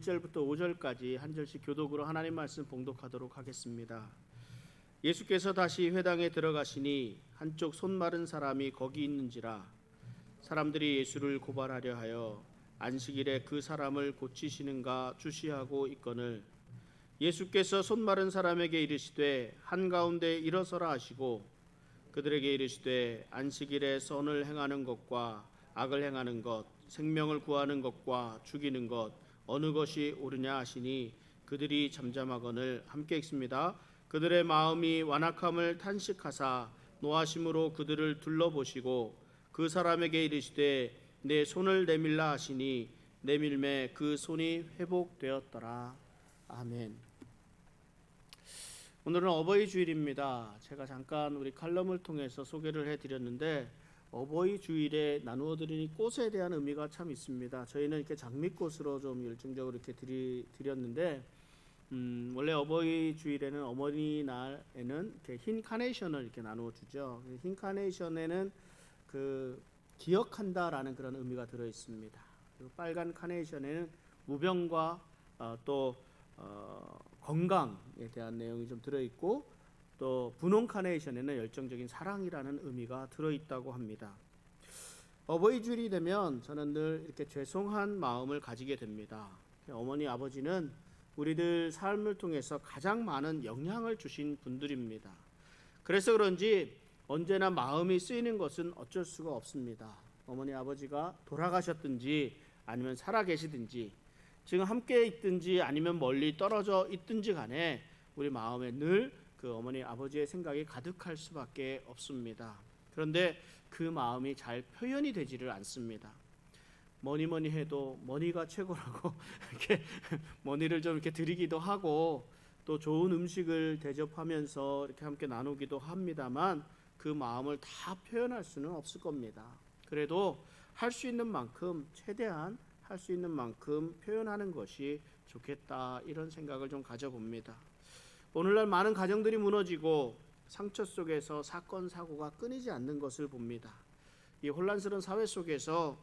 1절부터 5절까지 한 절씩 교독으로 하나님 말씀 봉독하도록 하겠습니다. 예수께서 다시 회당에 들어가시니 한쪽 손 마른 사람이 거기 있는지라. 사람들이 예수를 고발하려 하여 안식일에 그 사람을 고치시는가 주시하고 있거늘, 예수께서 손 마른 사람에게 이르시되 한가운데 일어서라 하시고 그들에게 이르시되 안식일에 선을 행하는 것과 악을 행하는 것, 생명을 구하는 것과 죽이는 것 어느 것이 옳으냐 하시니 그들이 잠잠하거늘. 함께 읽습니다. 그들의 마음이 완악함을 탄식하사 노하심으로 그들을 둘러보시고 그 사람에게 이르시되 내 손을 내밀라 하시니 내밀매 그 손이 회복되었더라. 아멘. 오늘은 어버이 주일입니다. 제가 잠깐 우리 칼럼을 통해서 소개를 해드렸는데, 어버이 주일에 나누어 드리는 꽃에 대한 의미가 참 있습니다. 저희는 이렇게 장미꽃으로 좀 열정적으로 이렇게 드렸는데, 원래 어버이 주일에는 어머니날에는 이렇게 흰 카네이션을 이렇게 나누어 주죠. 흰 카네이션에는 그 기억한다라는 그런 의미가 들어 있습니다. 그리고 빨간 카네이션에는 무병과 또 건강에 대한 내용이 좀 들어 있고, 또 분홍 카네이션에는 열정적인 사랑이라는 의미가 들어있다고 합니다. 어버이 주일이 되면 저는 늘 이렇게 죄송한 마음을 가지게 됩니다. 어머니 아버지는 우리들 삶을 통해서 가장 많은 영향을 주신 분들입니다. 그래서 그런지 언제나 마음이 쓰이는 것은 어쩔 수가 없습니다. 어머니 아버지가 돌아가셨든지 아니면 살아계시든지 지금 함께 있든지 아니면 멀리 떨어져 있든지 간에 우리 마음에 늘 그 어머니 아버지의 생각이 가득할 수밖에 없습니다. 그런데 그 마음이 잘 표현이 되지를 않습니다. 뭐니 해도 머니가 최고라고 이렇게 머니를 좀 이렇게 드리기도 하고, 또 좋은 음식을 대접하면서 이렇게 함께 나누기도 합니다만 그 마음을 다 표현할 수는 없을 겁니다. 그래도 할 수 있는 만큼, 최대한 할 수 있는 만큼 표현하는 것이 좋겠다, 이런 생각을 좀 가져봅니다. 오늘날 많은 가정들이 무너지고 상처 속에서 사건 사고가 끊이지 않는 것을 봅니다. 이 혼란스러운 사회 속에서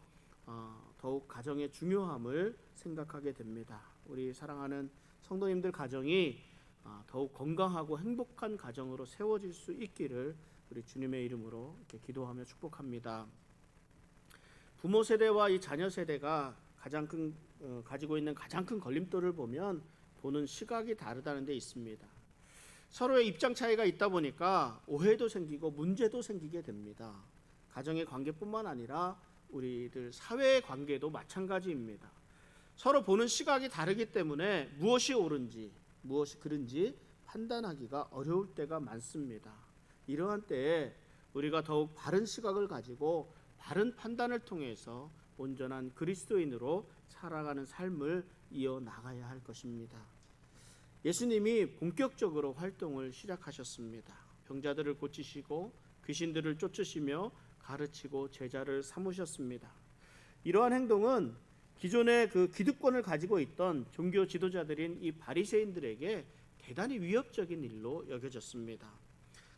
더욱 가정의 중요함을 생각하게 됩니다. 우리 사랑하는 성도님들 가정이 더욱 건강하고 행복한 가정으로 세워질 수 있기를 우리 주님의 이름으로 이렇게 기도하며 축복합니다. 부모 세대와 이 자녀 세대가 가지고 있는 가장 큰 걸림돌을 보면 보는 시각이 다르다는 데 있습니다. 서로의 입장 차이가 있다 보니까 오해도 생기고 문제도 생기게 됩니다. 가정의 관계뿐만 아니라 우리들 사회의 관계도 마찬가지입니다. 서로 보는 시각이 다르기 때문에 무엇이 옳은지 무엇이 그른지 판단하기가 어려울 때가 많습니다. 이러한 때에 우리가 더욱 바른 시각을 가지고 바른 판단을 통해서 온전한 그리스도인으로 살아가는 삶을 이어나가야 할 것입니다. 예수님이 본격적으로 활동을 시작하셨습니다. 병자들을 고치시고 귀신들을 쫓으시며 가르치고 제자를 삼으셨습니다. 이러한 행동은 기존의 그 기득권을 가지고 있던 종교 지도자들인 이 바리새인들에게 대단히 위협적인 일로 여겨졌습니다.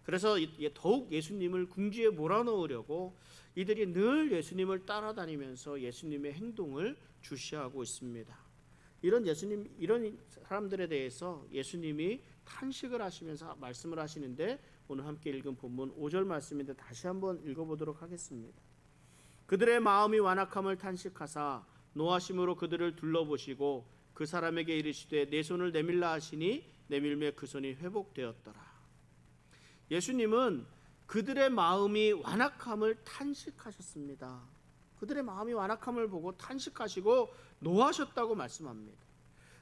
그래서 더욱 예수님을 궁지에 몰아넣으려고 이들이 늘 예수님을 따라다니면서 예수님의 행동을 주시하고 있습니다. 이런 사람들에 대해서 예수님이 탄식을 하시면서 말씀을 하시는데, 오늘 함께 읽은 본문 5절 말씀인데 다시 한번 읽어보도록 하겠습니다. 그들의 마음이 완악함을 탄식하사 노하심으로 그들을 둘러보시고 그 사람에게 이르시되 내 손을 내밀라 하시니 내밀매 그 손이 회복되었더라. 예수님은 그들의 마음이 완악함을 탄식하셨습니다. 그들의 마음이 완악함을 보고 탄식하시고 노하셨다고 말씀합니다.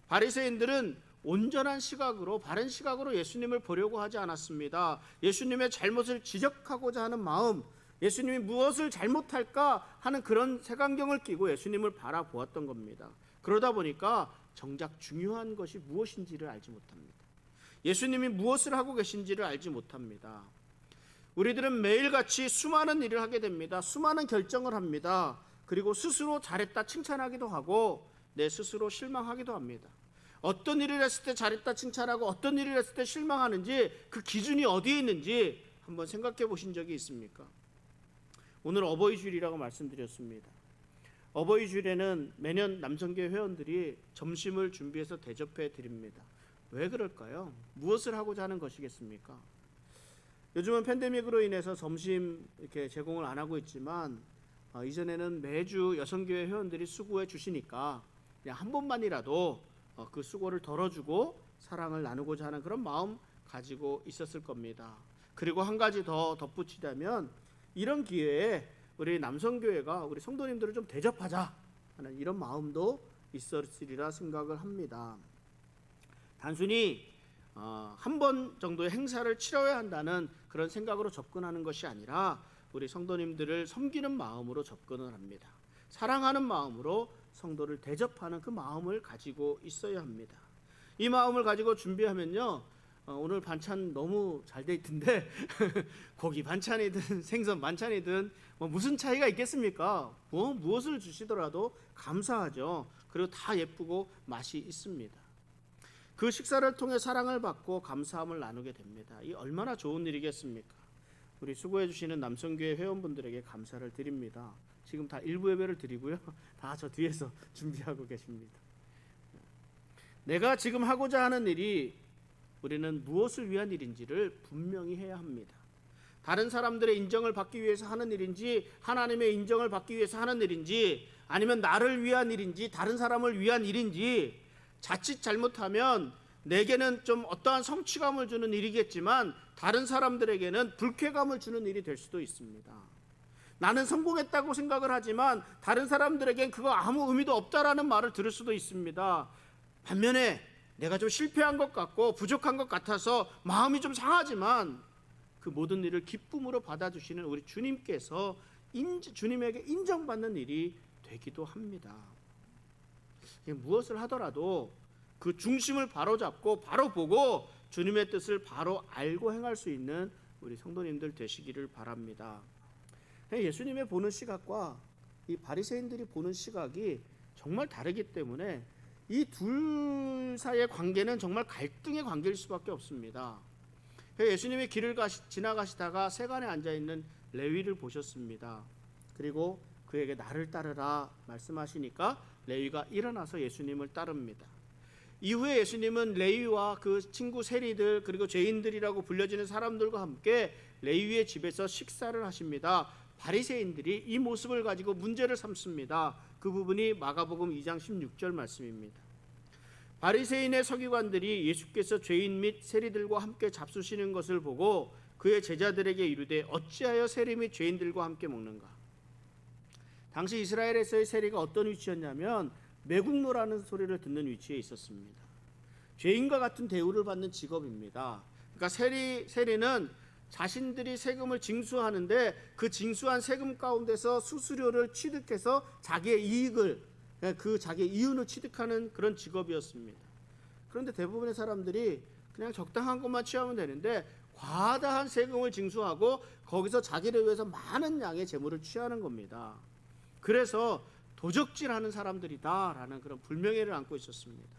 바리새인들은 온전한 시각으로, 바른 시각으로 예수님을 보려고 하지 않았습니다. 예수님의 잘못을 지적하고자 하는 마음, 예수님이 무엇을 잘못할까 하는 그런 색안경을 끼고 예수님을 바라보았던 겁니다. 그러다 보니까 정작 중요한 것이 무엇인지를 알지 못합니다. 예수님이 무엇을 하고 계신지를 알지 못합니다. 우리들은 매일같이 수많은 일을 하게 됩니다. 수많은 결정을 합니다. 그리고 스스로 잘했다 칭찬하기도 하고 내 스스로 실망하기도 합니다. 어떤 일을 했을 때 잘했다 칭찬하고 어떤 일을 했을 때 실망하는지, 그 기준이 어디에 있는지 한번 생각해 보신 적이 있습니까? 오늘 어버이 주일이라고 말씀드렸습니다. 어버이 주일에는 매년 남성교회 회원들이 점심을 준비해서 대접해 드립니다. 왜 그럴까요? 무엇을 하고자 하는 것이겠습니까? 요즘은 팬데믹으로 인해서 점심 이렇게 제공을 안 하고 있지만 이전에는 매주 여성교회 회원들이 수고해 주시니까 그냥 한 번만이라도 그 수고를 덜어주고 사랑을 나누고자 하는 그런 마음 가지고 있었을 겁니다. 그리고 한 가지 더 덧붙이자면 이런 기회에 우리 남성교회가 우리 성도님들을 좀 대접하자 하는 이런 마음도 있었으리라 생각을 합니다. 단순히 한 번 정도의 행사를 치러야 한다는 그런 생각으로 접근하는 것이 아니라 우리 성도님들을 섬기는 마음으로 접근을 합니다. 사랑하는 마음으로 성도를 대접하는 그 마음을 가지고 있어야 합니다. 이 마음을 가지고 준비하면요, 오늘 반찬 너무 잘 돼 있던데 고기 반찬이든 생선 반찬이든 무슨 차이가 있겠습니까? 무엇을 주시더라도 감사하죠. 그리고 다 예쁘고 맛이 있습니다. 그 식사를 통해 사랑을 받고 감사함을 나누게 됩니다. 이 얼마나 좋은 일이겠습니까? 우리 수고해 주시는 남성교회 회원분들에게 감사를 드립니다. 지금 다 일부 예배를 드리고요, 다 저 뒤에서 준비하고 계십니다. 내가 지금 하고자 하는 일이 우리는 무엇을 위한 일인지를 분명히 해야 합니다. 다른 사람들의 인정을 받기 위해서 하는 일인지, 하나님의 인정을 받기 위해서 하는 일인지, 아니면 나를 위한 일인지, 다른 사람을 위한 일인지, 자칫 잘못하면 내게는 좀 어떠한 성취감을 주는 일이겠지만 다른 사람들에게는 불쾌감을 주는 일이 될 수도 있습니다. 나는 성공했다고 생각을 하지만 다른 사람들에겐 그거 아무 의미도 없다라는 말을 들을 수도 있습니다. 반면에 내가 좀 실패한 것 같고 부족한 것 같아서 마음이 좀 상하지만 그 모든 일을 기쁨으로 받아주시는 우리 주님께서 주님에게 인정받는 일이 되기도 합니다. 무엇을 하더라도 그 중심을 바로 잡고 바로 보고 주님의 뜻을 바로 알고 행할 수 있는 우리 성도님들 되시기를 바랍니다. 예수님의 보는 시각과 이 바리새인들이 보는 시각이 정말 다르기 때문에 이 둘 사이의 관계는 정말 갈등의 관계일 수밖에 없습니다. 예수님이 길을 지나가시다가 세간에 앉아있는 레위를 보셨습니다. 그리고 그에게 나를 따르라 말씀하시니까 레위가 일어나서 예수님을 따릅니다. 이후에 예수님은 레위와 그 친구 세리들 그리고 죄인들이라고 불려지는 사람들과 함께 레위의 집에서 식사를 하십니다. 바리새인들이 이 모습을 가지고 문제를 삼습니다. 그 부분이 마가복음 2장 16절 말씀입니다. 바리새인의 서기관들이 예수께서 죄인 및 세리들과 함께 잡수시는 것을 보고 그의 제자들에게 이르되 어찌하여 세리 및 죄인들과 함께 먹는가? 당시 이스라엘에서의 세리가 어떤 위치였냐면 매국노라는 소리를 듣는 위치에 있었습니다. 죄인과 같은 대우를 받는 직업입니다. 그러니까 세리는 자신들이 세금을 징수하는데 그 징수한 세금 가운데서 수수료를 취득해서 자기의 이익을, 자기의 이윤을 취득하는 그런 직업이었습니다. 그런데 대부분의 사람들이 그냥 적당한 것만 취하면 되는데 과다한 세금을 징수하고 거기서 자기를 위해서 많은 양의 재물을 취하는 겁니다. 그래서 도적질하는 사람들이다라는 그런 불명예를 안고 있었습니다.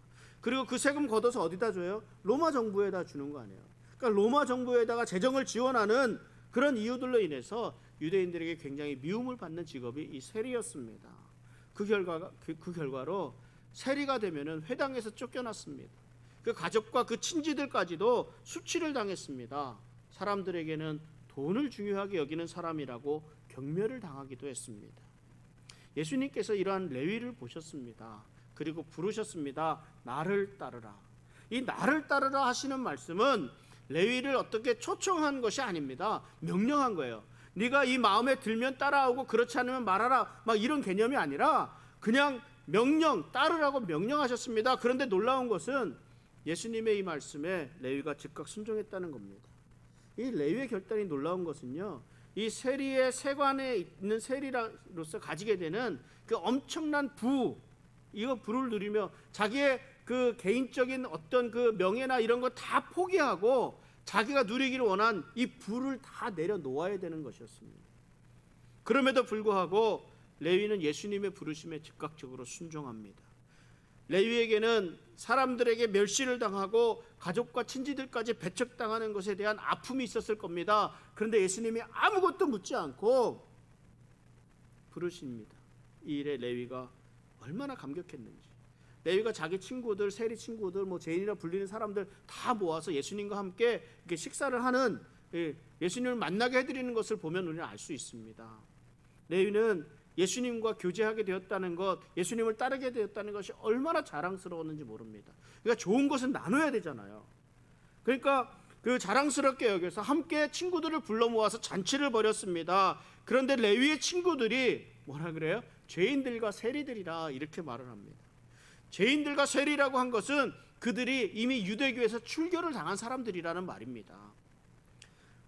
그리고 그 세금 걷어서 어디다 줘요? 로마 정부에다 주는 거 아니에요. 그러니까 로마 정부에다가 재정을 지원하는 그런 이유들로 인해서 유대인들에게 굉장히 미움을 받는 직업이 이 세리였습니다. 그 결과로 세리가 되면은 회당에서 쫓겨났습니다. 그 가족과 그 친지들까지도 수치를 당했습니다. 사람들에게는 돈을 중요하게 여기는 사람이라고 경멸을 당하기도 했습니다. 예수님께서 이러한 레위를 보셨습니다. 그리고 부르셨습니다. 나를 따르라. 이 나를 따르라 하시는 말씀은 레위를 어떻게 초청한 것이 아닙니다. 명령한 거예요. 네가 이 마음에 들면 따라오고 그렇지 않으면 말하라, 막 이런 개념이 아니라 그냥 명령, 따르라고 명령하셨습니다. 그런데 놀라운 것은 예수님의 이 말씀에 레위가 즉각 순종했다는 겁니다. 이 레위의 결단이 놀라운 것은요, 이 세리의 세관에 있는 세리로서 가지게 되는 그 엄청난 이거 부를 누리며 자기의 그 개인적인 어떤 그 명예나 이런 거 다 포기하고 자기가 누리기를 원한 이 부를 다 내려놓아야 되는 것이었습니다. 그럼에도 불구하고 레위는 예수님의 부르심에 즉각적으로 순종합니다. 레위에게는 사람들에게 멸시를 당하고 가족과 친지들까지 배척당하는 것에 대한 아픔이 있었을 겁니다. 그런데 예수님이 아무것도 묻지 않고 부르십니다. 이 일에 레위가 얼마나 감격했는지. 레위가 자기 친구들, 세리 친구들, 뭐 죄인이라 불리는 사람들 다 모아서 예수님과 함께 이렇게 식사를 하는, 예수님을 만나게 해드리는 것을 보면 우리는 알 수 있습니다. 레위는 예수님과 교제하게 되었다는 것, 예수님을 따르게 되었다는 것이 얼마나 자랑스러웠는지 모릅니다. 그러니까 좋은 것은 나눠야 되잖아요. 그러니까 그 자랑스럽게 여겨서 함께 친구들을 불러 모아서 잔치를 벌였습니다. 그런데 레위의 친구들이 뭐라 그래요? 죄인들과 세리들이라 이렇게 말을 합니다. 죄인들과 세리라고 한 것은 그들이 이미 유대교에서 출교를 당한 사람들이라는 말입니다.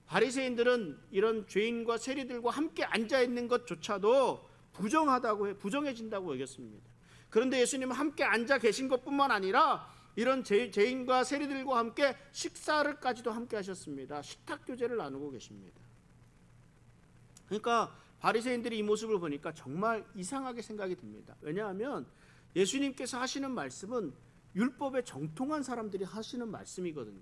바리새인들은 이런 죄인과 세리들과 함께 앉아 있는 것조차도 부정해진다고 여겼습니다. 그런데 예수님은 함께 앉아 계신 것뿐만 아니라 이런 죄인과 세리들과 함께 식사를까지도 함께 하셨습니다. 식탁 교제를 나누고 계십니다. 그러니까 바리새인들이 이 모습을 보니까 정말 이상하게 생각이 듭니다. 왜냐하면 예수님께서 하시는 말씀은 율법에 정통한 사람들이 하시는 말씀이거든요.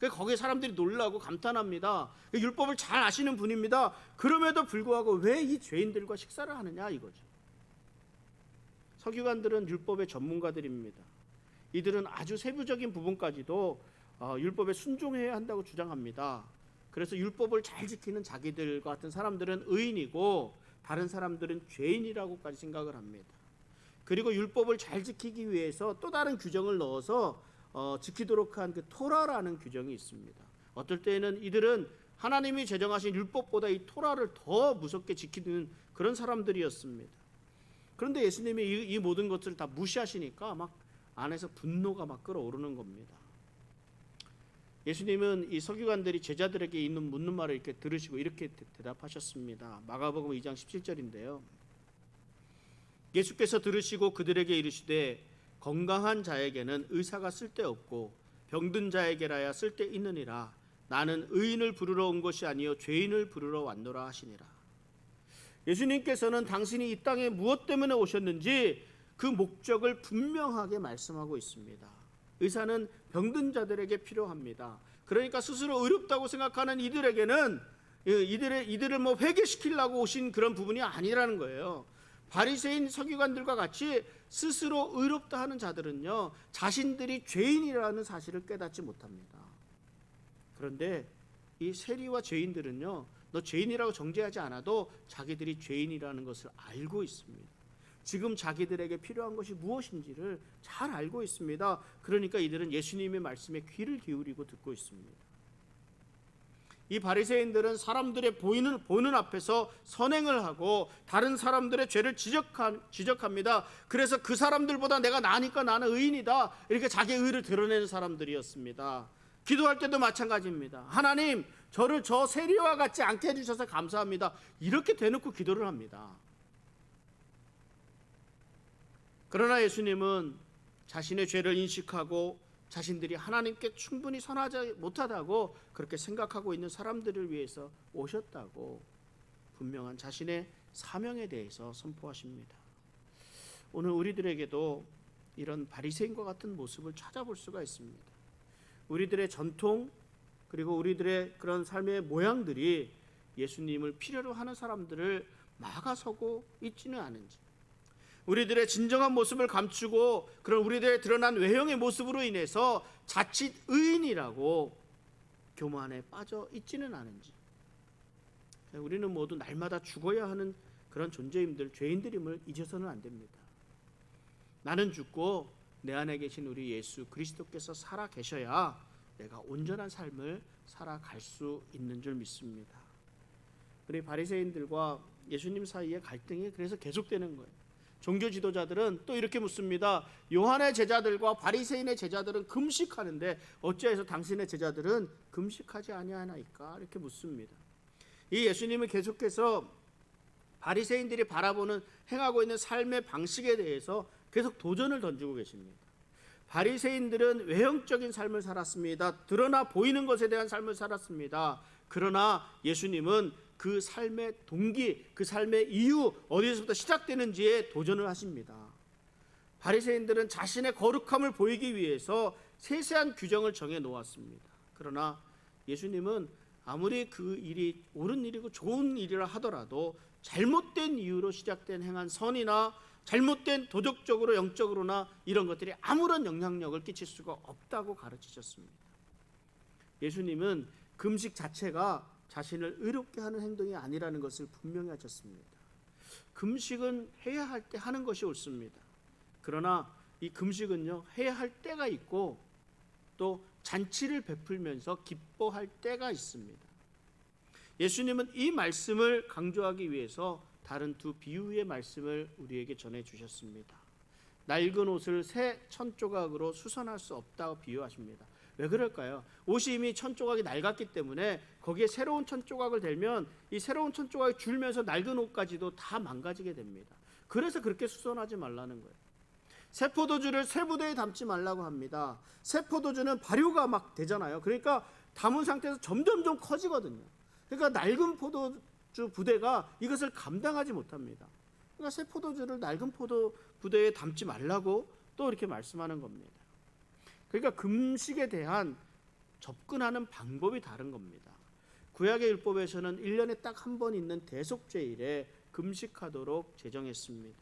거기에 사람들이 놀라고 감탄합니다. 율법을 잘 아시는 분입니다. 그럼에도 불구하고 왜 이 죄인들과 식사를 하느냐 이거죠. 서기관들은 율법의 전문가들입니다. 이들은 아주 세부적인 부분까지도 율법에 순종해야 한다고 주장합니다. 그래서 율법을 잘 지키는 자기들 같은 사람들은 의인이고 다른 사람들은 죄인이라고까지 생각을 합니다. 그리고 율법을 잘 지키기 위해서 또 다른 규정을 넣어서 지키도록 한 그 토라라는 규정이 있습니다. 어떨 때는 이들은 하나님이 제정하신 율법보다 이 토라를 더 무섭게 지키는 그런 사람들이었습니다. 그런데 예수님이 이 모든 것들을 다 무시하시니까 막 안에서 분노가 막 끓어오르는 겁니다. 예수님은 이 서기관들이 제자들에게 묻는 말을 이렇게 들으시고 이렇게 대답하셨습니다. 마가복음 2장 17절인데요. 예수께서 들으시고 그들에게 이르시되 건강한 자에게는 의사가 쓸데없고 병든 자에게라야 쓸데있느니라. 나는 의인을 부르러 온 것이 아니요 죄인을 부르러 왔노라 하시니라. 예수님께서는 당신이 이 땅에 무엇 때문에 오셨는지 그 목적을 분명하게 말씀하고 있습니다. 의사는 병든 자들에게 필요합니다. 그러니까 스스로 의롭다고 생각하는 이들에게는 이들을 뭐 회개시키려고 오신 그런 부분이 아니라는 거예요. 바리새인 서기관들과 같이 스스로 의롭다 하는 자들은요, 자신들이 죄인이라는 사실을 깨닫지 못합니다. 그런데 이 세리와 죄인들은요, 너 죄인이라고 정죄하지 않아도 자기들이 죄인이라는 것을 알고 있습니다. 지금 자기들에게 필요한 것이 무엇인지를 잘 알고 있습니다. 그러니까 이들은 예수님의 말씀에 귀를 기울이고 듣고 있습니다. 이 바리새인들은 사람들의 보는 앞에서 선행을 하고 다른 사람들의 죄를 지적합니다. 그래서 그 사람들보다 내가 나으니까 나는 의인이다, 이렇게 자기 의를 드러내는 사람들이었습니다. 기도할 때도 마찬가지입니다. 하나님, 저를 저 세리와 같지 않게 해주셔서 감사합니다, 이렇게 대놓고 기도를 합니다. 그러나 예수님은 자신의 죄를 인식하고 자신들이 하나님께 충분히 선하지 못하다고 그렇게 생각하고 있는 사람들을 위해서 오셨다고 분명한 자신의 사명에 대해서 선포하십니다. 오늘 우리들에게도 이런 바리새인과 같은 모습을 찾아볼 수가 있습니다. 우리들의 전통 그리고 우리들의 그런 삶의 모양들이 예수님을 필요로 하는 사람들을 막아서고 있지는 않은지, 우리들의 진정한 모습을 감추고 그런 우리들의 드러난 외형의 모습으로 인해서 자칫 의인이라고 교만에 빠져 있지는 않은지, 우리는 모두 날마다 죽어야 하는 그런 존재임들, 죄인들임을 잊어서는 안 됩니다. 나는 죽고 내 안에 계신 우리 예수 그리스도께서 살아 계셔야 내가 온전한 삶을 살아갈 수 있는 줄 믿습니다. 우리 바리새인들과 예수님 사이의 갈등이 그래서 계속되는 거예요. 종교 지도자들은 또 이렇게 묻습니다. 요한의 제자들과 바리새인의 제자들은 금식하는데 어찌해서 당신의 제자들은 금식하지 아니하나이까, 이렇게 묻습니다. 이 예수님은 계속해서 바리새인들이 바라보는 행하고 있는 삶의 방식에 대해서 계속 도전을 던지고 계십니다. 바리새인들은 외형적인 삶을 살았습니다. 드러나 보이는 것에 대한 삶을 살았습니다. 그러나 예수님은 그 삶의 동기, 그 삶의 이유, 어디서부터 시작되는지에 도전을 하십니다. 바리새인들은 자신의 거룩함을 보이기 위해서 세세한 규정을 정해 놓았습니다. 그러나 예수님은 아무리 그 일이 옳은 일이고 좋은 일이라 하더라도 잘못된 이유로 시작된 행한 선이나 잘못된 도덕적으로 영적으로나 이런 것들이 아무런 영향력을 끼칠 수가 없다고 가르치셨습니다. 예수님은 금식 자체가 자신을 의롭게 하는 행동이 아니라는 것을 분명히 하셨습니다. 금식은 해야 할 때 하는 것이 옳습니다. 그러나 이 금식은요, 해야 할 때가 있고 또 잔치를 베풀면서 기뻐할 때가 있습니다. 예수님은 이 말씀을 강조하기 위해서 다른 두 비유의 말씀을 우리에게 전해 주셨습니다. 낡은 옷을 새 천조각으로 수선할 수 없다고 비유하십니다. 왜 그럴까요? 옷이 이미 천조각이 낡았기 때문에 거기에 새로운 천조각을 대면 이 새로운 천조각이 줄면서 낡은 옷까지도 다 망가지게 됩니다. 그래서 그렇게 수선하지 말라는 거예요. 새 포도주를 새 부대에 담지 말라고 합니다. 새 포도주는 발효가 막 되잖아요. 그러니까 담은 상태에서 점점점 커지거든요. 그러니까 낡은 포도주 부대가 이것을 감당하지 못합니다. 그러니까 새 포도주를 낡은 포도 부대에 담지 말라고 또 이렇게 말씀하는 겁니다. 그러니까 금식에 대한 접근하는 방법이 다른 겁니다. 구약의 율법에서는 1년에 딱 한 번 있는 대속죄일에 금식하도록 제정했습니다.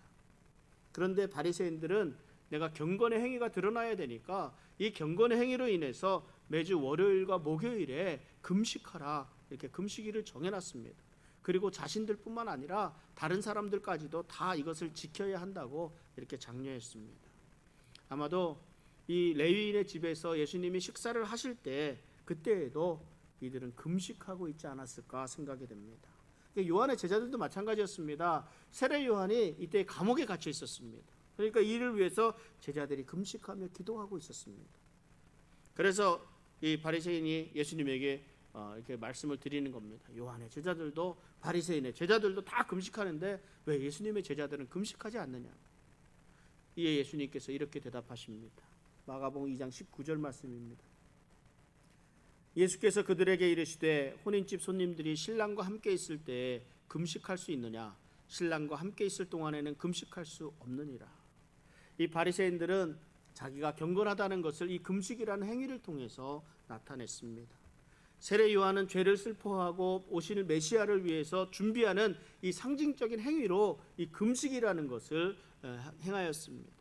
그런데 바리새인들은 내가 경건의 행위가 드러나야 되니까 이 경건의 행위로 인해서 매주 월요일과 목요일에 금식하라, 이렇게 금식일을 정해놨습니다. 그리고 자신들뿐만 아니라 다른 사람들까지도 다 이것을 지켜야 한다고 이렇게 장려했습니다. 아마도 이 레위인의 집에서 예수님이 식사를 하실 때 그때에도 이들은 금식하고 있지 않았을까 생각이 됩니다. 요한의 제자들도 마찬가지였습니다. 세례 요한이 이때 감옥에 갇혀 있었습니다. 그러니까 이를 위해서 제자들이 금식하며 기도하고 있었습니다. 그래서 이 바리새인이 예수님에게 이렇게 말씀을 드리는 겁니다. 요한의 제자들도 바리새인의 제자들도 다 금식하는데 왜 예수님의 제자들은 금식하지 않느냐? 이에 예수님께서 이렇게 대답하십니다. 마가복음 2장 19절 말씀입니다. 예수께서 그들에게 이르시되 혼인집 손님들이 신랑과 함께 있을 때 금식할 수 있느냐? 신랑과 함께 있을 동안에는 금식할 수 없느니라. 이 바리새인들은 자기가 경건하다는 것을 이 금식이라는 행위를 통해서 나타냈습니다. 세례 요한은 죄를 슬퍼하고 오실 메시아를 위해서 준비하는 이 상징적인 행위로 이 금식이라는 것을 행하였습니다.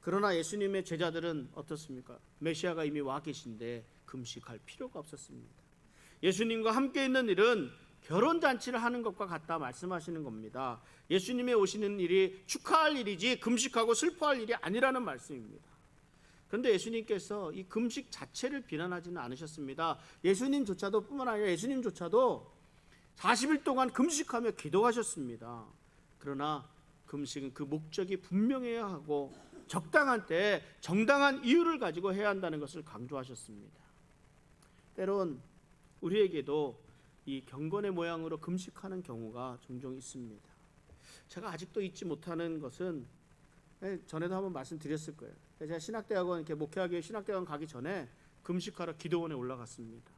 그러나 예수님의 제자들은 어떻습니까? 메시아가 이미 와 계신데 금식할 필요가 없었습니다. 예수님과 함께 있는 일은 결혼잔치를 하는 것과 같다 말씀하시는 겁니다. 예수님의 오시는 일이 축하할 일이지 금식하고 슬퍼할 일이 아니라는 말씀입니다. 그런데 예수님께서 이 금식 자체를 비난하지는 않으셨습니다. 예수님조차도 뿐만 아니라 예수님조차도 40일 동안 금식하며 기도하셨습니다. 그러나 금식은 그 목적이 분명해야 하고 적당한 때에 정당한 이유를 가지고 해야 한다는 것을 강조하셨습니다. 때론 우리에게도 이 경건의 모양으로 금식하는 경우가 종종 있습니다. 제가 아직도 잊지 못하는 것은 전에도 한번 말씀드렸을 거예요. 제가 신학대학원 이렇게 목회하기 신학대학원 가기 전에 금식하러 기도원에 올라갔습니다.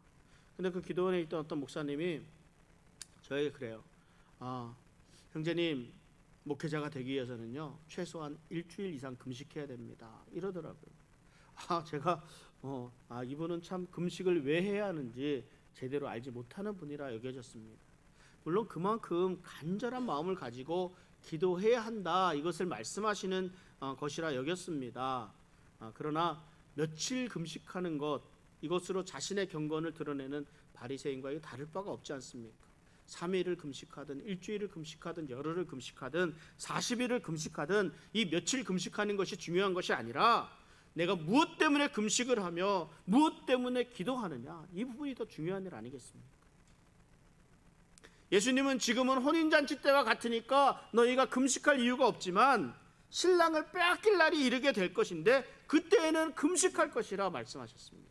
근데 그 기도원에 있던 어떤 목사님이 저에게 그래요. 형제님, 목회자가 되기 위해서는요 최소한 일주일 이상 금식해야 됩니다. 이러더라고요. 제가 이분은 참 금식을 왜 해야 하는지 제대로 알지 못하는 분이라 여겨졌습니다. 물론 그만큼 간절한 마음을 가지고 기도해야 한다 이것을 말씀하시는 것이라 여겼습니다. 그러나 며칠 금식하는 것 이것으로 자신의 경건을 드러내는 바리새인과 다를 바가 없지 않습니까? 3일을 금식하든 일주일을 금식하든 열흘을 금식하든 40일을 금식하든 이 며칠 금식하는 것이 중요한 것이 아니라 내가 무엇 때문에 금식을 하며 무엇 때문에 기도하느냐 이 부분이 더 중요한 일 아니겠습니까? 예수님은 지금은 혼인잔치 때와 같으니까 너희가 금식할 이유가 없지만 신랑을 빼앗길 날이 이르게 될 것인데 그때에는 금식할 것이라 말씀하셨습니다.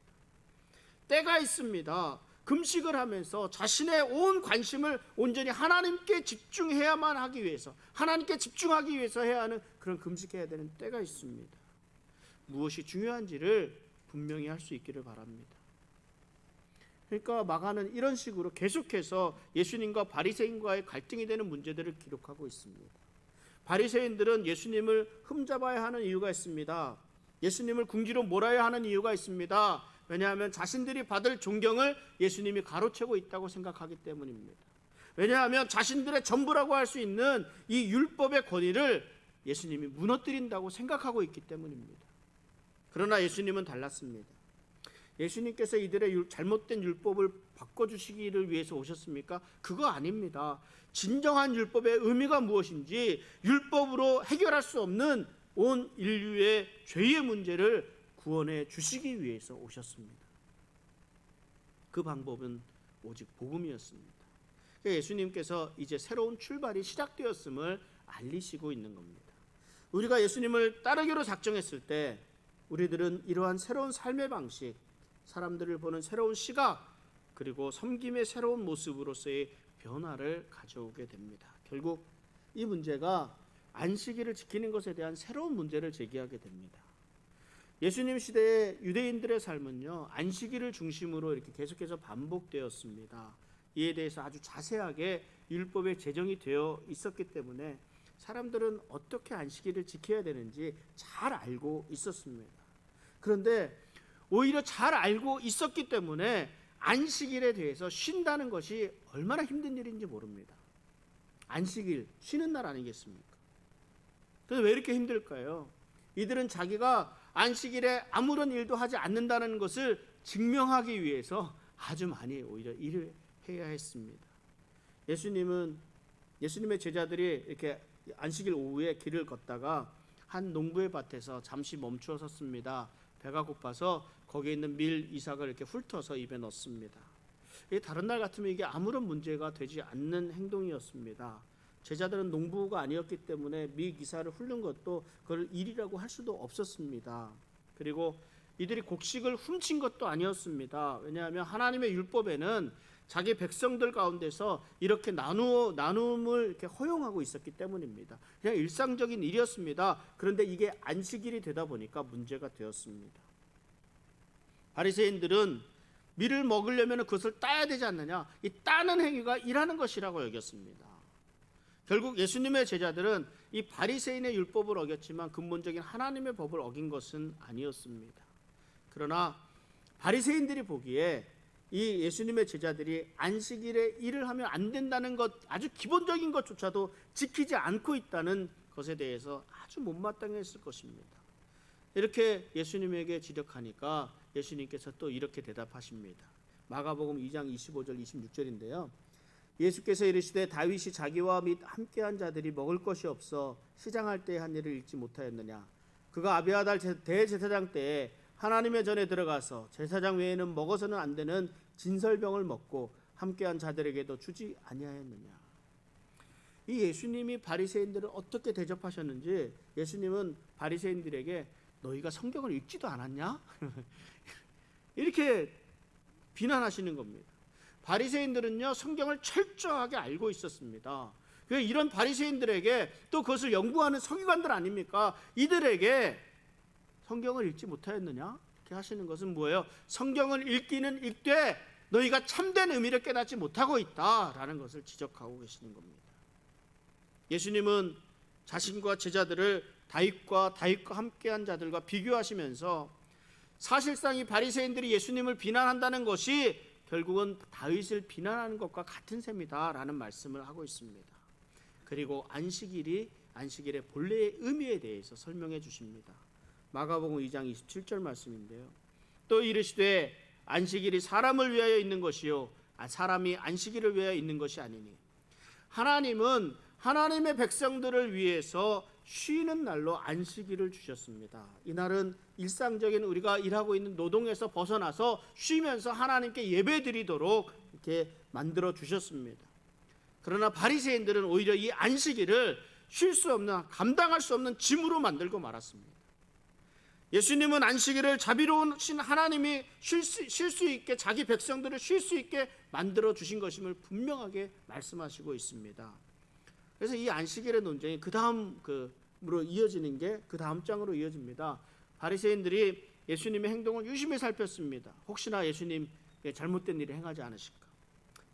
때가 있습니다. 금식을 하면서 자신의 온 관심을 온전히 하나님께 집중해야만 하기 위해서 하나님께 집중하기 위해서 해야 하는 그런 금식해야 되는 때가 있습니다. 무엇이 중요한지를 분명히 할 수 있기를 바랍니다. 그러니까 마가는 이런 식으로 계속해서 예수님과 바리새인과의 갈등이 되는 문제들을 기록하고 있습니다. 바리새인들은 예수님을 흠잡아야 하는 이유가 있습니다. 예수님을 궁지로 몰아야 하는 이유가 있습니다. 왜냐하면 자신들이 받을 존경을 예수님이 가로채고 있다고 생각하기 때문입니다. 왜냐하면 자신들의 전부라고 할 수 있는 이 율법의 권위를 예수님이 무너뜨린다고 생각하고 있기 때문입니다. 그러나 예수님은 달랐습니다. 예수님께서 이들의 잘못된 율법을 바꿔주시기를 위해서 오셨습니까? 그거 아닙니다. 진정한 율법의 의미가 무엇인지 율법으로 해결할 수 없는 온 인류의 죄의 문제를 구원해 주시기 위해서 오셨습니다. 그 방법은 오직 복음이었습니다. 예수님께서 이제 새로운 출발이 시작되었음을 알리시고 있는 겁니다. 우리가 예수님을 따르기로 작정했을 때 우리들은 이러한 새로운 삶의 방식, 사람들을 보는 새로운 시각, 그리고 섬김의 새로운 모습으로서의 변화를 가져오게 됩니다. 결국 이 문제가 안식일을 지키는 것에 대한 새로운 문제를 제기하게 됩니다. 예수님 시대의 유대인들의 삶은요, 안식일을 중심으로 이렇게 계속해서 반복되었습니다. 이에 대해서 아주 자세하게 율법에 제정이 되어 있었기 때문에 사람들은 어떻게 안식일을 지켜야 되는지 잘 알고 있었습니다. 그런데 오히려 잘 알고 있었기 때문에 안식일에 대해서 쉰다는 것이 얼마나 힘든 일인지 모릅니다. 안식일, 쉬는 날 아니겠습니까? 그래서 왜 이렇게 힘들까요? 이들은 자기가 안식일에 아무런 일도 하지 않는다는 것을 증명하기 위해서 아주 많이 오히려 일을 해야 했습니다. 예수님의 제자들이 이렇게 안식일 오후에 길을 걷다가 한 농부의 밭에서 잠시 멈추어 섰습니다. 배가 고파서 거기에 있는 밀 이삭을 이렇게 훑어서 입에 넣습니다. 다른 날 같으면 이게 아무런 문제가 되지 않는 행동이었습니다. 제자들은 농부가 아니었기 때문에 밀 이삭을 훑는 것도 그걸 일이라고 할 수도 없었습니다. 그리고 이들이 곡식을 훔친 것도 아니었습니다. 왜냐하면 하나님의 율법에는 자기 백성들 가운데서 이렇게 나눔을 이렇게 허용하고 있었기 때문입니다. 그냥 일상적인 일이었습니다. 그런데 이게 안식일이 되다 보니까 문제가 되었습니다. 바리새인들은 밀을 먹으려면 그것을 따야 되지 않느냐, 이 따는 행위가 일하는 것이라고 여겼습니다. 결국 예수님의 제자들은 이 바리새인의 율법을 어겼지만 근본적인 하나님의 법을 어긴 것은 아니었습니다. 그러나 바리새인들이 보기에 이 예수님의 제자들이 안식일에 일을 하면 안 된다는 것, 아주 기본적인 것조차도 지키지 않고 있다는 것에 대해서 아주 못마땅했을 것입니다. 이렇게 예수님에게 지적하니까 예수님께서 또 이렇게 대답하십니다. 마가복음 2장 25절 26절인데요. 예수께서 이르시되 다윗이 자기와 및 함께한 자들이 먹을 것이 없어 시장할 때에 한 일을 잊지 못하였느냐. 그가 아비아달 대제사장 때에 하나님의 전에 들어가서 제사장 외에는 먹어서는 안 되는 진설병을 먹고 함께한 자들에게도 주지 아니하였느냐. 이 예수님이 바리새인들을 어떻게 대접하셨는지 예수님은 바리새인들에게 너희가 성경을 읽지도 않았냐? 이렇게 비난하시는 겁니다. 바리새인들은요, 성경을 철저하게 알고 있었습니다. 이런 바리새인들에게 또 그것을 연구하는 서기관들 아닙니까? 이들에게 성경을 읽지 못하였느냐? 이렇게 하시는 것은 뭐예요? 성경을 읽기는 읽되 너희가 참된 의미를 깨닫지 못하고 있다라는 것을 지적하고 계시는 겁니다. 예수님은 자신과 제자들을 다윗과 함께한 자들과 비교하시면서 사실상 이 바리새인들이 예수님을 비난한다는 것이 결국은 다윗을 비난하는 것과 같은 셈이다라는 말씀을 하고 있습니다. 그리고 안식일의 본래의 의미에 대해서 설명해 주십니다. 마가복음 2장 27절 말씀인데요. 또 이르시되 안식일이 사람을 위하여 있는 것이요 사람이 안식일을 위하여 있는 것이 아니니. 하나님은 하나님의 백성들을 위해서 쉬는 날로 안식일을 주셨습니다. 이날은 일상적인 우리가 일하고 있는 노동에서 벗어나서 쉬면서 하나님께 예배드리도록 이렇게 만들어 주셨습니다. 그러나 바리새인들은 오히려 이 안식일을 쉴 수 없는, 감당할 수 없는 짐으로 만들고 말았습니다. 예수님은 안식일을 자비로우신 하나님이 쉴 수 있게, 자기 백성들을 쉴 수 있게 만들어 주신 것임을 분명하게 말씀하시고 있습니다. 그래서 이 안식일의 논쟁이 그 다음으로 이어지는 게 그 다음 장으로 이어집니다. 바리새인들이 예수님의 행동을 유심히 살폈습니다. 혹시나 예수님 잘못된 일을 행하지 않으실까.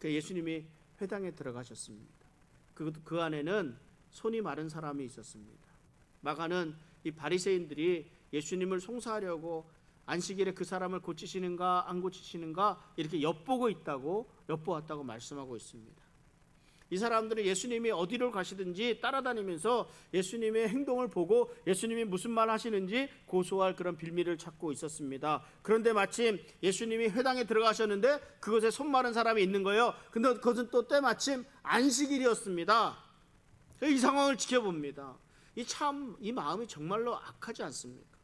예수님이 회당에 들어가셨습니다. 그 안에는 손이 마른 사람이 있었습니다. 마가는 이 바리새인들이 예수님을 송사하려고 안식일에 그 사람을 고치시는가 안 고치시는가 이렇게 엿보았다고 말씀하고 있습니다. 이 사람들은 예수님이 어디로 가시든지 따라다니면서 예수님의 행동을 보고 예수님이 무슨 말 하시는지 고소할 그런 빌미를 찾고 있었습니다. 그런데 마침 예수님이 회당에 들어가셨는데 그곳에 손 마른 사람이 있는 거예요. 근데 그것은 또 때마침 안식일이었습니다. 이 상황을 지켜봅니다. 이 마음이 정말로 악하지 않습니까?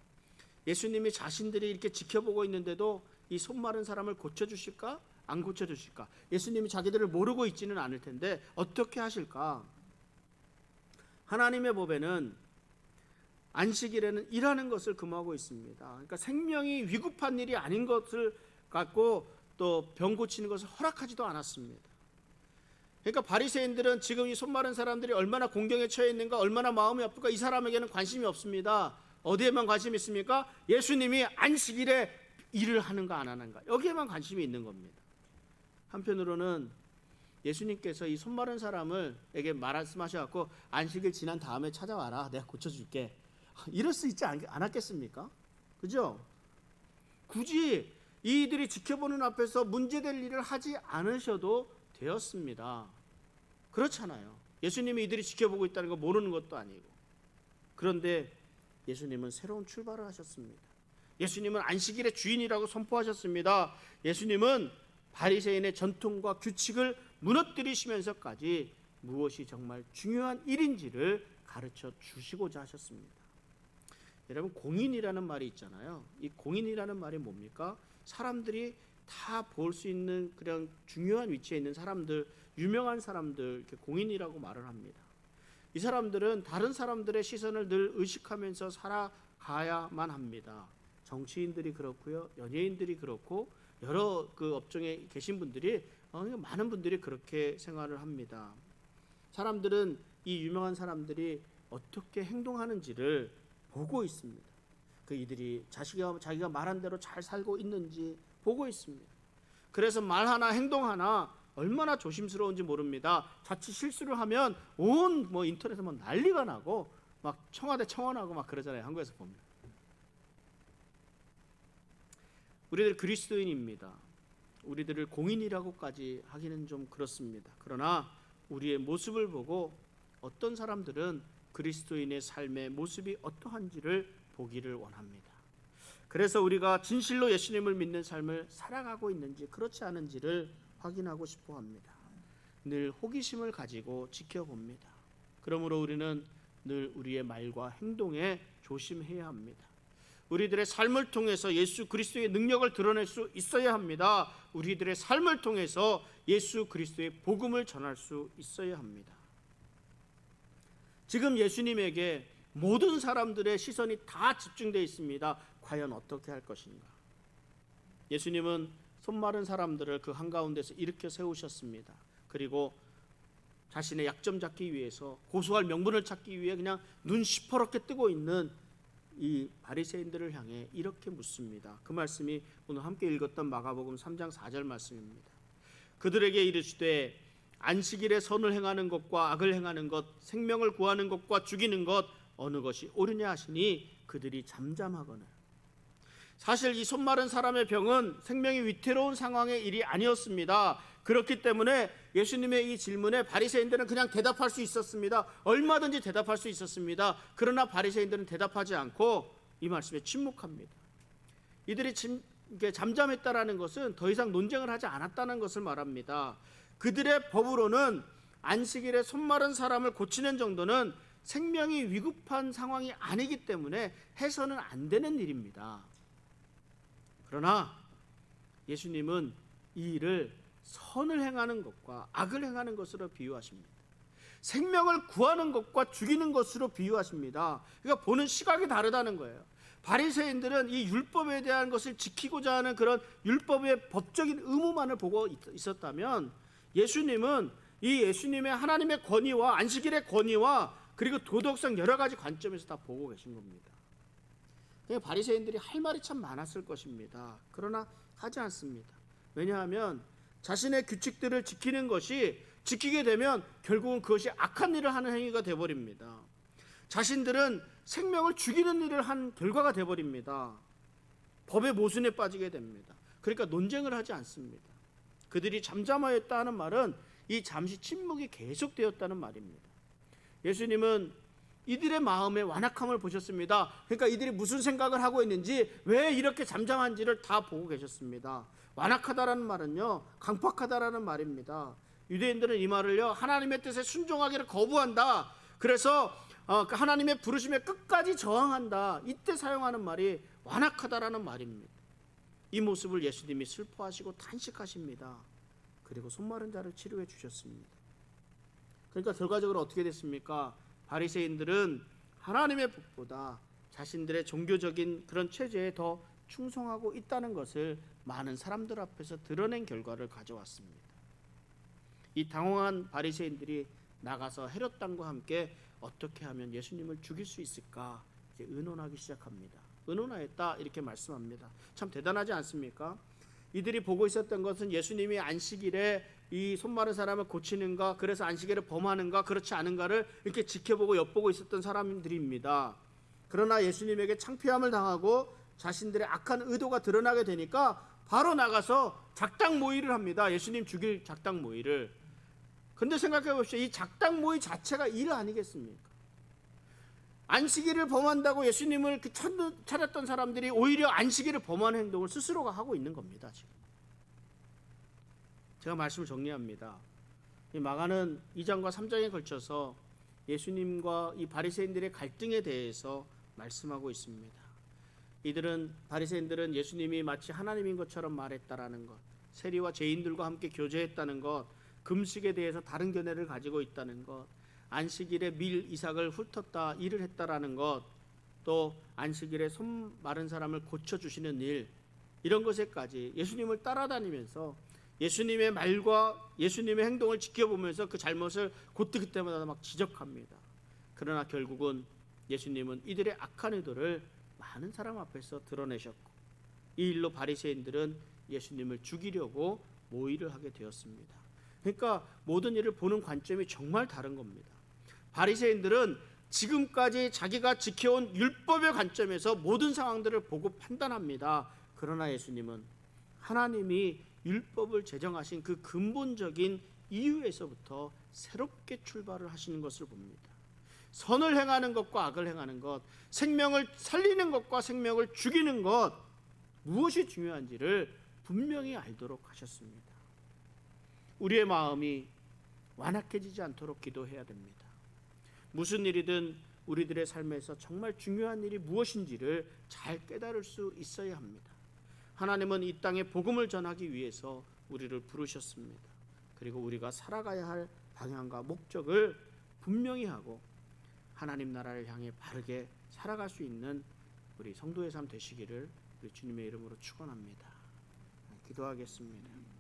예수님이 자신들이 이렇게 지켜보고 있는데도 이 손 마른 사람을 고쳐주실까? 안 고쳐주실까? 예수님이 자기들을 모르고 있지는 않을 텐데 어떻게 하실까? 하나님의 법에는 안식일에는 일하는 것을 금하고 있습니다. 그러니까 생명이 위급한 일이 아닌 것을 갖고 또 병 고치는 것을 허락하지도 않았습니다. 그러니까 바리새인들은 지금 이 손 마른 사람들이 얼마나 공경에 처해 있는가, 얼마나 마음이 아플까, 이 사람에게는 관심이 없습니다. 어디에만 관심이 있습니까? 예수님이 안식일에 일을 하는가 안 하는가, 여기에만 관심이 있는 겁니다. 한편으로는 예수님께서 이 손 마른 사람을에게 말씀하셔갖고 안식일 지난 다음에 찾아와라, 내가 고쳐줄게, 이럴 수 있지 않았겠습니까? 그죠? 굳이 이들이 지켜보는 앞에서 문제될 일을 하지 않으셔도 되었습니다. 그렇잖아요. 예수님이 이들이 지켜보고 있다는 거 모르는 것도 아니고. 그런데 예수님은 새로운 출발을 하셨습니다. 예수님은 안식일의 주인이라고 선포하셨습니다. 예수님은 바리새인의 전통과 규칙을 무너뜨리시면서까지 무엇이 정말 중요한 일인지를 가르쳐 주시고자 하셨습니다. 여러분, 공인이라는 말이 있잖아요. 이 공인이라는 말이 뭡니까? 사람들이 다 볼 수 있는 그런 중요한 위치에 있는 사람들, 유명한 사람들, 이렇게 공인이라고 말을 합니다. 이 사람들은 다른 사람들의 시선을 늘 의식하면서 살아가야만 합니다. 정치인들이 그렇고요, 연예인들이 그렇고, 여러 그 업종에 계신 분들이 많은 분들이 그렇게 생활을 합니다. 사람들은 이 유명한 사람들이 어떻게 행동하는지를 보고 있습니다. 그 이들이 자기가 말한 대로 잘 살고 있는지 보고 있습니다. 그래서 말 하나 행동 하나 얼마나 조심스러운지 모릅니다. 자칫 실수를 하면 온 인터넷에 난리가 나고 막 청와대 청원하고 막 그러잖아요. 한국에서 보면. 우리들 그리스도인입니다. 우리들을 공인이라고까지 하기는 좀 그렇습니다. 그러나 우리의 모습을 보고 어떤 사람들은 그리스도인의 삶의 모습이 어떠한지를 보기를 원합니다. 그래서 우리가 진실로 예수님을 믿는 삶을 살아가고 있는지 그렇지 않은지를 확인하고 싶어 합니다. 늘 호기심을 가지고 지켜봅니다. 그러므로 우리는 늘 우리의 말과 행동에 조심해야 합니다. 우리들의 삶을 통해서 예수 그리스도의 능력을 드러낼 수 있어야 합니다. 우리들의 삶을 통해서 예수 그리스도의 복음을 전할 수 있어야 합니다. 지금 예수님에게 모든 사람들의 시선이 다 집중되어 있습니다. 과연 어떻게 할 것인가? 예수님은 손 마른 사람들을 그 한가운데서 일으켜 세우셨습니다. 그리고 자신의 약점 잡기 위해서, 고소할 명분을 찾기 위해 그냥 눈 시퍼렇게 뜨고 있는 이 바리새인들을 향해 이렇게 묻습니다. 그 말씀이 오늘 함께 읽었던 마가복음 3장 4절 말씀입니다. 그들에게 이르시되 안식일에 선을 행하는 것과 악을 행하는 것, 생명을 구하는 것과 죽이는 것 어느 것이 옳으냐 하시니 그들이 잠잠하거늘. 사실 이 손 마른 사람의 병은 생명이 위태로운 상황의 일이 아니었습니다. 그렇기 때문에 예수님의 이 질문에 바리새인들은 그냥 대답할 수 있었습니다. 얼마든지 대답할 수 있었습니다. 그러나 바리새인들은 대답하지 않고 이 말씀에 침묵합니다. 이들이 잠잠했다라는 것은 더 이상 논쟁을 하지 않았다는 것을 말합니다. 그들의 법으로는 안식일에 손 마른 사람을 고치는 정도는 생명이 위급한 상황이 아니기 때문에 해서는 안 되는 일입니다. 그러나 예수님은 이 일을 선을 행하는 것과 악을 행하는 것으로 비유하십니다. 생명을 구하는 것과 죽이는 것으로 비유하십니다. 그러니까 보는 시각이 다르다는 거예요. 바리새인들은 이 율법에 대한 것을 지키고자 하는 그런 율법의 법적인 의무만을 보고 있었다면, 예수님은 이 예수님의 하나님의 권위와 안식일의 권위와 그리고 도덕성 여러 가지 관점에서 다 보고 계신 겁니다. 바리새인들이 할 말이 참 많았을 것입니다. 그러나 하지 않습니다. 왜냐하면 자신의 규칙들을 지키는 것이, 지키게 되면 결국은 그것이 악한 일을 하는 행위가 되어버립니다. 자신들은 생명을 죽이는 일을 한 결과가 되어버립니다. 법의 모순에 빠지게 됩니다. 그러니까 논쟁을 하지 않습니다. 그들이 잠잠하였다 하는 말은 이 잠시 침묵이 계속되었다는 말입니다. 예수님은 이들의 마음의 완악함을 보셨습니다. 그러니까 이들이 무슨 생각을 하고 있는지, 왜 이렇게 잠잠한지를 다 보고 계셨습니다. 완악하다라는 말은요, 강팍하다라는 말입니다. 유대인들은 이 말을요, 하나님의 뜻에 순종하기를 거부한다, 그래서 하나님의 부르심에 끝까지 저항한다, 이때 사용하는 말이 완악하다라는 말입니다. 이 모습을 예수님이 슬퍼하시고 탄식하십니다. 그리고 손마른 자를 치료해 주셨습니다. 그러니까 결과적으로 어떻게 됐습니까? 바리새인들은 하나님의 복보다 자신들의 종교적인 그런 체제에 더 충성하고 있다는 것을 많은 사람들 앞에서 드러낸 결과를 가져왔습니다. 이 당황한 바리새인들이 나가서 헤롯 왕과 함께 어떻게 하면 예수님을 죽일 수 있을까 이제 의논하기 시작합니다. 의논하였다 이렇게 말씀합니다. 참 대단하지 않습니까? 이들이 보고 있었던 것은 예수님이 안식일에 이 손마른 사람을 고치는가, 그래서 안식일을 범하는가 그렇지 않은가를 이렇게 지켜보고 엿보고 있었던 사람들입니다. 그러나 예수님에게 창피함을 당하고 자신들의 악한 의도가 드러나게 되니까 바로 나가서 작당 모의를 합니다. 예수님 죽일 작당 모의를. 근데 생각해 보십시오. 이 작당 모의 자체가 일 아니겠습니까? 안식일을 범한다고 예수님을 찾았던 사람들이 오히려 안식일을 범하는 행동을 스스로가 하고 있는 겁니다. 지금 제가 말씀을 정리합니다. 이 마가는 2장과 3장에 걸쳐서 예수님과 이 바리새인들의 갈등에 대해서 말씀하고 있습니다. 바리새인들은 예수님이 마치 하나님인 것처럼 말했다라는 것, 세리와 죄인들과 함께 교제했다는 것, 금식에 대해서 다른 견해를 가지고 있다는 것, 안식일에 밀 이삭을 훑었다 일을 했다라는 것, 또 안식일에 손 마른 사람을 고쳐주시는 일, 이런 것에까지 예수님을 따라다니면서 예수님의 말과 예수님의 행동을 지켜보면서 그 잘못을 그때마다 막 지적합니다. 그러나 결국은 예수님은 이들의 악한 의도를 많은 사람 앞에서 드러내셨고, 이 일로 바리새인들은 예수님을 죽이려고 모의를 하게 되었습니다. 그러니까 모든 일을 보는 관점이 정말 다른 겁니다. 바리새인들은 지금까지 자기가 지켜온 율법의 관점에서 모든 상황들을 보고 판단합니다. 그러나 예수님은 하나님이 율법을 제정하신 그 근본적인 이유에서부터 새롭게 출발을 하시는 것을 봅니다. 선을 행하는 것과 악을 행하는 것, 생명을 살리는 것과 생명을 죽이는 것, 무엇이 중요한지를 분명히 알도록 하셨습니다. 우리의 마음이 완악해지지 않도록 기도해야 됩니다. 무슨 일이든 우리들의 삶에서 정말 중요한 일이 무엇인지를 잘 깨달을 수 있어야 합니다. 하나님은 이 땅에 복음을 전하기 위해서 우리를 부르셨습니다. 그리고 우리가 살아가야 할 방향과 목적을 분명히 하고 하나님 나라를 향해 바르게 살아갈 수 있는 우리 성도의 삶 되시기를 우리 주님의 이름으로 축원합니다. 기도하겠습니다.